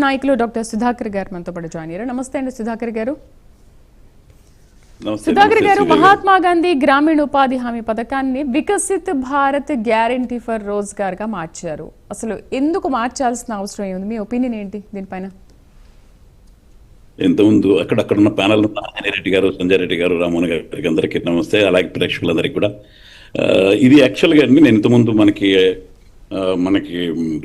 నాయకులు డాక్టర్ సుధాకర్ గారు మనతో పాటు జాయిన్ అయ్యారు. నమస్తే అండి సుధాకర్ గారు. సుధాకర్ గారు, మహాత్మా గాంధీ గ్రామీణ ఉపాధి హామీ పథకాన్ని వికసిత్ భారత్ గ్యారంటీ ఫర్ రోజ్గార్ గా మార్చారు. అసలు ఎందుకు మార్చాల్సిన అవసరం ఏముంది? మీ ఒపీనియన్ ఏంటి దీనిపైన? ఇంతకుముందు అక్కడక్కడ ఉన్న ప్యానల్ రెడ్డి గారు, సంజయ్ రెడ్డి గారు, రామోహన్ గారికి అందరికీ నమస్తే. అలాగే ప్రేక్షకులందరికీ కూడా. ఇది యాక్చువల్గా నేను ఇంతకుముందు మనకి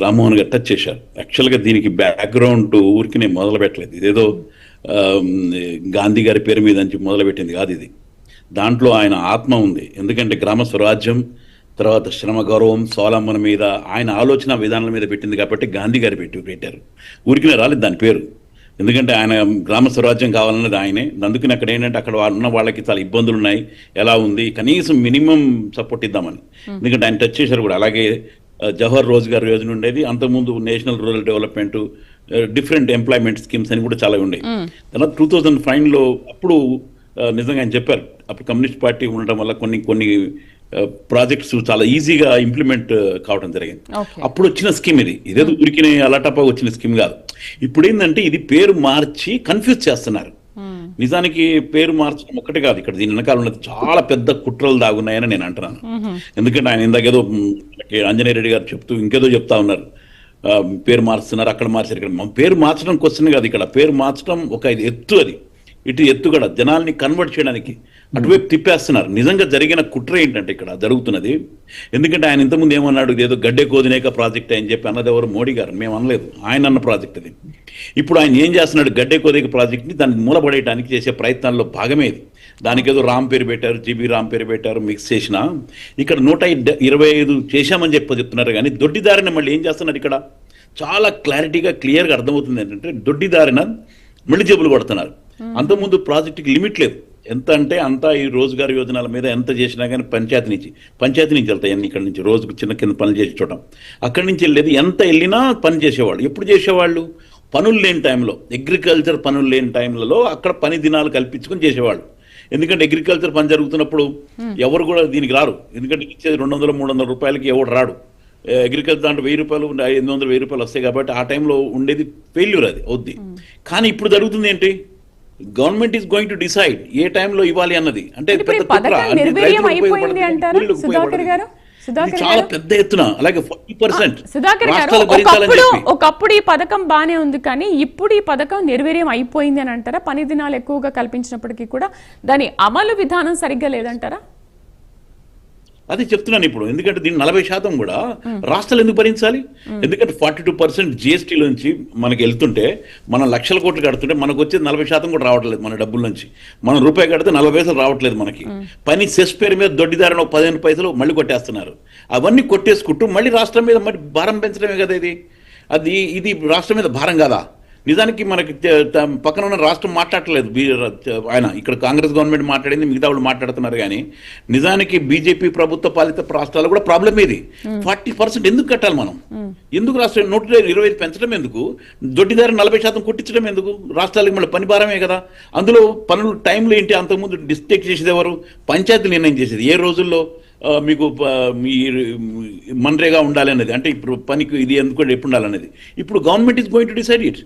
రామ్మోహన్ గారు టచ్ చేశారు. యాక్చువల్గా దీనికి బ్యాక్గ్రౌండ్ ఊరికి నేను మొదలు పెట్టలేదు. ఇదేదో గాంధీ గారి పేరు మీద నుంచి మొదలుపెట్టింది కాదు ఇది. దాంట్లో ఆయన ఆత్మ ఉంది. ఎందుకంటే గ్రామ స్వరాజ్యం, తర్వాత శ్రమ గౌరవం, స్వావలంబన మీద ఆయన ఆలోచన విధానాల మీద పెట్టింది కాబట్టి గాంధీ గారు పెట్టారు. ఊరికి రాలేదు దాని పేరు. ఎందుకంటే ఆయన గ్రామ స్వరాజ్యం కావాలన్నది ఆయనే. అందుకని అక్కడ ఏంటంటే అక్కడ ఉన్న వాళ్ళకి చాలా ఇబ్బందులు ఉన్నాయి, ఎలా ఉంది, కనీసం మినిమం సపోర్ట్ ఇద్దామని. ఎందుకంటే ఆయన టచ్ చేశారు కూడా. అలాగే జవహర్ రోజ్గార్ యోజన ఉండేది, అంతకుముందు national rural development, different employment schemes అని కూడా చాలా ఉన్నాయి. తర్వాత 2005లో అప్పుడు నిజంగా ఆయన చెప్పారు, అప్పుడు కమ్యూనిస్ట్ పార్టీ ఉండడం వల్ల కొన్ని ప్రాజెక్ట్స్ చాలా ఈజీగా ఇంప్లిమెంట్ కావడం జరిగింది. అప్పుడు వచ్చిన స్కీమ్ ఇది. ఇదేదో ఉరికిన అలాటపా వచ్చిన స్కీమ్ కాదు. ఇప్పుడు ఏంటంటే ఇది పేరు మార్చి కన్ఫ్యూజ్ చేస్తున్నారు. నిజానికి పేరు మార్చడం ఒక్కటే కాదు, ఇక్కడ దీని వెనకాల ఉన్నది చాలా పెద్ద కుట్రలు దాగున్నాయని నేను అంటున్నాను. ఎందుకంటే ఆయన ఇందాకేదో ఆంజనేయ రెడ్డి గారు చెప్తూ ఇంకేదో చెప్తా ఉన్నారు, పేరు మార్చుతున్నారు, అక్కడ మార్చారు, ఇక్కడ. పేరు మార్చడం క్వశ్చన్ కాదు ఇక్కడ. పేరు మార్చడం ఒక ఎత్తు. అది ఇటు ఎత్తు కూడా జనాల్ని కన్వర్ట్ చేయడానికి అటువైపు తిప్పేస్తున్నారు. నిజంగా జరిగిన కుట్ర ఏంటంటే ఇక్కడ జరుగుతున్నది. ఎందుకంటే ఆయన ఇంతకుముందు ఏమన్నాడు, ఏదో గడ్డే కోదినేక ప్రాజెక్ట్ అని చెప్పి అన్నది ఎవరు? మోడీ గారు. మేము అనలేదు, ఆయన అన్న ప్రాజెక్ట్ అది. ఇప్పుడు ఆయన ఏం చేస్తున్నాడు, గడ్డే కోదిక ప్రాజెక్ట్ని దాన్ని మూలపడేయడానికి చేసే ప్రయత్నాల్లో భాగమే ఇది. దానికి ఏదో రామ్ పేరు పెట్టారు, జీబీ రామ్ పేరు పెట్టారు, మిక్స్ చేసిన ఇక్కడ 125 చేశామని చెప్తున్నారు. కానీ దొడ్డిదారిన మళ్ళీ ఏం చేస్తున్నారు ఇక్కడ చాలా క్లారిటీగా క్లియర్గా అర్థమవుతుంది ఏంటంటే, దొడ్డిదారిన మళ్ళీ జేబులు కొడుతున్నారు. అంతకుముందు ప్రాజెక్టుకి లిమిట్ లేదు. ఎంత అంటే అంతా ఈ రోజ్గార్ యోజనల మీద ఎంత చేసినా కానీ పంచాయతీ నుంచి వెళ్తాయి అన్ని. ఇక్కడ నుంచి రోజుకు చిన్న కింద పనులు చేసి చూడటం, అక్కడి నుంచి వెళ్ళేది. ఎంత వెళ్ళినా పని చేసేవాళ్ళు. ఎప్పుడు చేసేవాళ్ళు? పనులు లేని టైంలో, అగ్రికల్చర్ పనులు లేని టైంలలో అక్కడ పని దినాలు కల్పించుకొని చేసేవాళ్ళు. ఎందుకంటే అగ్రికల్చర్ పని జరుగుతున్నప్పుడు ఎవరు కూడా దీనికి రారు. ఎందుకంటే ఇచ్చేది 200-300 రూపాయలకి ఎవరు రాడు. అగ్రికల్చర్ దాంట్లో 1000 రూపాయలు, 800-1000 రూపాయలు వస్తాయి కాబట్టి ఆ టైంలో ఉండేది ఫెయిల్యూర్, అది అవుద్ది. కానీ ఇప్పుడు జరుగుతుంది ఏంటి, government is going to decide ఏ టైంలో ఇవ్వాలి అన్నది. అంటే చాలా పెద్ద ఎత్తున. అలాగే 40% ఒకప్పుడు ఈ పథకం బానే ఉంది, కానీ ఇప్పుడు ఈ పథకం నిర్వీర్యం అయిపోయింది అని అంటారా? పని దినాలు ఎక్కువగా కల్పించినప్పటికీ కూడా దాని అమలు విధానం సరిగ్గా లేదంటారా? అది చెప్తున్నాను ఇప్పుడు. ఎందుకంటే దీన్ని 40% కూడా రాష్ట్రాలు ఎందుకు భరించాలి? ఎందుకంటే 42% జిఎస్టీ నుంచి మనకి వెళ్తుంటే, మనం లక్షల కోట్లు కడుతుంటే మనకు వచ్చేది 40% కూడా రావట్లేదు మన డబ్బుల నుంచి. మనం రూపాయి కడితే 40 పైసలు రావట్లేదు మనకి. పని సెస్ పేరు మీద దొడ్డిదారిన 15 పైసలు మళ్ళీ కొట్టేస్తున్నారు. అవన్నీ కొట్టేసుకుంటూ మళ్ళీ రాష్ట్రం మీద మరి భారం పెంచడమే కదా ఇది. ఇది రాష్ట్రం మీద భారం కదా. నిజానికి మనకి పక్కన ఉన్న రాష్ట్రం మాట్లాడలేదు. ఆయన ఇక్కడ కాంగ్రెస్ గవర్నమెంట్ మాట్లాడింది, మిగతా వాళ్ళు మాట్లాడుతున్నారు. కానీ నిజానికి బీజేపీ ప్రభుత్వ పాలిత రాష్ట్రాలు కూడా ప్రాబ్లం ఇది. 40% ఎందుకు కట్టాలి మనం? ఎందుకు రాష్ట్రం 125 పెంచడం ఎందుకు? దొడ్డిదారి 40% కొట్టించడం ఎందుకు? రాష్ట్రాలకు మళ్ళీ పని భారమే కదా. అందులో పనులు టైంలో ఏంటి? అంతకుముందు డిస్ట్రిక్ట్ చేసేది ఎవరు? పంచాయతీలు నిర్ణయం చేసేది. ఏ రోజుల్లో మీకు మన్రేగా ఉండాలి అనేది, అంటే ఇప్పుడు పనికి ఇది ఎందుకు ఎప్పుడు ఉండాలనేది. ఇప్పుడు government is going to decide it.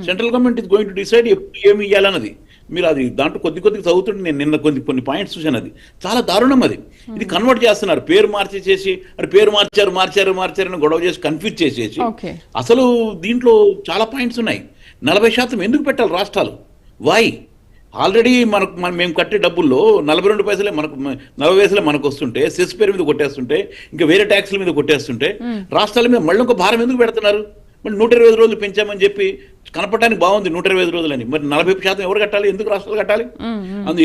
Central government is going to decide ఏమి ఇవ్వాలన్నది. మీరు అది దాంట్లో కొద్ది చదువుతుంటే నేను నిన్న కొన్ని పాయింట్స్ చూశాను. అది చాలా దారుణం. అది ఇది కన్వర్ట్ చేస్తున్నారు. పేరు మార్చేసి అది పేరు మార్చారని గొడవ చేసి కన్ఫ్యూజ్ చేసేసి, అసలు దీంట్లో చాలా పాయింట్స్ ఉన్నాయి. 40% ఎందుకు పెట్టాలి రాష్ట్రాలు? వై? ఆల్రెడీ మేము కట్టే డబ్బుల్లో 42 పైసలే మనకు, 40 పైసలే మనకు వస్తుంటే, సెస్ పేరు మీద కొట్టేస్తుంటే, ఇంకా వేరే ట్యాక్స్ల మీద కొట్టేస్తుంటే రాష్ట్రాల మీద మళ్ళీ ఒక భారం ఎందుకు పెడుతున్నారు? మరి 125 రోజులు పెంచామని చెప్పి కనపడటానికి బాగుంది 125 రోజులని. మరి 40% ఎవరు కట్టాలి? ఎందుకు రాష్ట్రాలు కట్టాలి?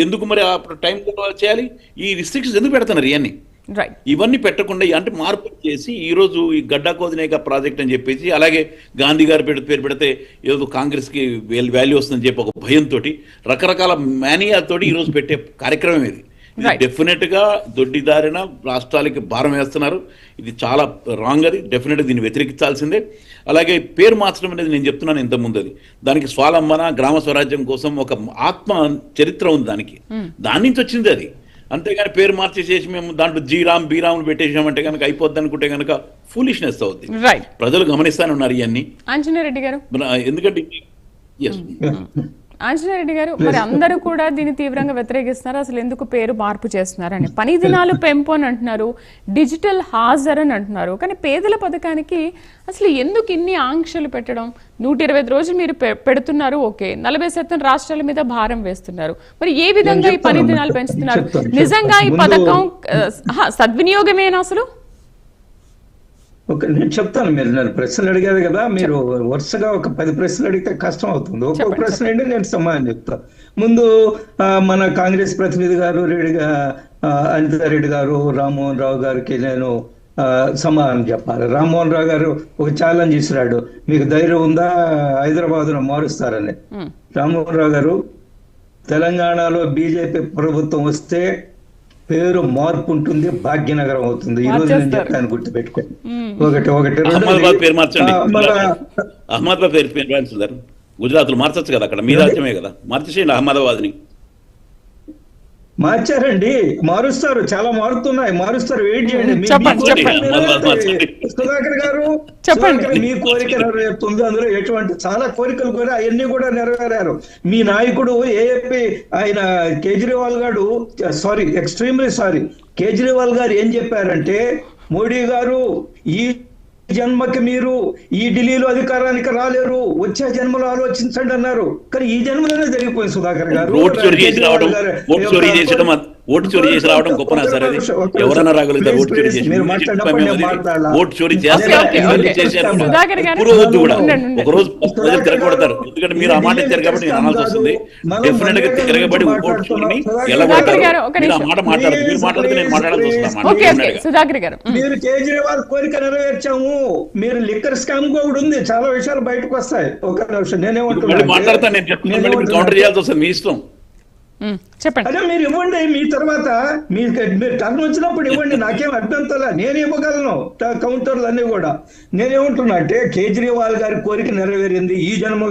ఎందుకు మరి టైం చేయాలి? ఈ రిస్ట్రిక్షన్స్ ఎందుకు పెడుతున్నారు? ఇవన్నీ ఇవన్నీ పెట్టకుండా అంటే మార్పు చేసి ఈరోజు ఈ గడ్డా కోదినేక ప్రాజెక్ట్ అని చెప్పేసి, అలాగే గాంధీ గారి పేరు పెడితే ఏదో కాంగ్రెస్కి వాల్యూ వస్తుందని చెప్పి ఒక భయంతో రకరకాల మేనియాతోటి ఈరోజు పెట్టే కార్యక్రమం ఇది. డెఫినెట్ గా దొడ్డిదారిన రాష్ట్రాలకి భారం వేస్తున్నారు. ఇది చాలా రాంగ్. అది డెఫినెట్ గా దీన్ని వ్యతిరేకించాల్సిందే. అలాగే పేరు మార్చడం అనేది నేను చెప్తున్నాను ఇంతకుముందు, అది దానికి స్వావలంబన, గ్రామ స్వరాజ్యం కోసం ఒక ఆత్మ చరిత్ర ఉంది. దాని నుంచి వచ్చింది అది. అంతేగాని పేరు మార్చేసేసి మేము దాంట్లో జీరామ్ బీరాములు పెట్టేసామంటే కనుక అయిపోద్ది అనుకుంటే కనుక ఫూలిష్నెస్ అవుద్ది. రైట్. ప్రజలు గమనిస్తానే ఉన్నారు ఇవన్నీ. ఆంజనేయ రెడ్డి గారు, ఎందుకంటే yes. ఆంజనేయ రెడ్డి గారు, మరి అందరూ కూడా దీన్ని తీవ్రంగా వ్యతిరేకిస్తున్నారు. అసలు ఎందుకు పేరు మార్పు చేస్తున్నారని. పని దినాలు పెంపు అని అంటున్నారు, డిజిటల్ హాజర్ అని అంటున్నారు. కానీ పేదల పథకానికి అసలు ఎందుకు ఇన్ని ఆంక్షలు పెట్టడం? 125 రోజులు మీరు పెడుతున్నారు, ఓకే, 40% రాష్ట్రాల మీద భారం వేస్తున్నారు. మరి ఏ విధంగా ఈ పని దినాలు పెంచుతున్నారు? నిజంగా ఈ పథకం సద్వినియోగమేనా అసలు? నేను చెప్తాను. మీరు నన్ను ప్రశ్నలు అడిగారు కదా, మీరు వరుసగా ఒక 10 ప్రశ్నలు అడిగితే కష్టం అవుతుంది. ఒక్కొక్క ప్రశ్న ఏంటి నేను సమాధానం చెప్తా. ముందు మన కాంగ్రెస్ ప్రతినిధి గారు అనితారెడ్డి గారు రామ్మోహన్ రావు గారికి నేను సమాధానం చెప్పాలి. రామ్మోహన్ రావు గారు ఒక ఛాలెంజ్ ఇస్తున్నాడు, మీకు ధైర్యం ఉందా హైదరాబాద్ లో మారుస్తారని. రామ్మోహన్ రావు గారు, తెలంగాణలో బీజేపీ ప్రభుత్వం వస్తే పేరు మార్పు ఉంటుంది, భాగ్యనగరం అవుతుంది. ఈ రోజు నేను చెప్పాను, గుర్తుపెట్టుకోండి. అహ్మదాబాద్ పేరు మార్చండి. అహ్మదాబాద్ పేరు మార్చారు. గుజరాత్ లో మార్చచ్చు కదా, అక్కడ మీ రాజ్యమే కదా, మార్చేసేయండి అహ్మదాబాద్ ని. మార్చారండి, మారుస్తారు, చాలా మారుతున్నాయి, మారుస్తారు. వెయిట్ చేయండి. సుధాకర్ గారు, మీ కోరిక నెరవేరుతుంది. అందులో ఎటువంటి చాలా కోరికలు కూడా అవన్నీ కూడా నెరవేరారు. మీ నాయకుడు ఏఏపీ ఆయన కేజ్రీవాల్ గారు, ఎక్స్ట్రీమ్లీ సారీ, కేజ్రీవాల్ గారు ఏం చెప్పారంటే, మోడీ గారు ఈ జన్మకి మీరు ఈ ఢిల్లీలో అధికారానికి రాలేరు, వచ్చే జన్మలో ఆలోచించండి అన్నారు. కానీ ఈ జన్మలోనే జరిగిపోయింది. సుధాకర్ గారు ఓటు చోరీ చేసి రావడం గొప్పనా సార్? అది ఎవరన్నా రాగలుగుతారు? ఓటు చోరీ చేసి ఓటు చోరీ చేస్తారు కూడా ఒక రోజు ప్రజలు తిరగబడతారు. ఎందుకంటే మీరు ఆ మాట తిరగబడి నేను అనాల్సి వస్తుంది. డెఫినెట్ గా తిరగబడి ఓటు చోరీని ఎలా కొడతారు? మీరు ఆ మాట మాట్లాడదు, మీరు మాట్లాడితే నేను మాట్లాడాల్సి వస్తాను. మీరు కేజ్రీవాల్ కోరిక నెరవేర్చాము, మీరు లిక్కర్ స్కామ్ కూడా ఉంది, చాలా విషయాలు బయటకు వస్తాయి. ఒక నిమిషం, నేనేమంటున్నాను మాట్లాడతాను, నేను చెప్తాను, కౌంటర్ చేయాల్సి వస్తుంది, మీ ఇష్టం. అదే మీరు ఇవ్వండి, మీ తర్వాత మీరు టర్న్ వచ్చినప్పుడు ఇవ్వండి, నాకేం అభ్యంతరం, నేను ఇవ్వగలను కౌంటర్లు అన్ని కూడా. నేనేమంటున్నా అంటే కేజ్రీవాల్ గారి కోరిక నెరవేరింది, ఈ జన్మలో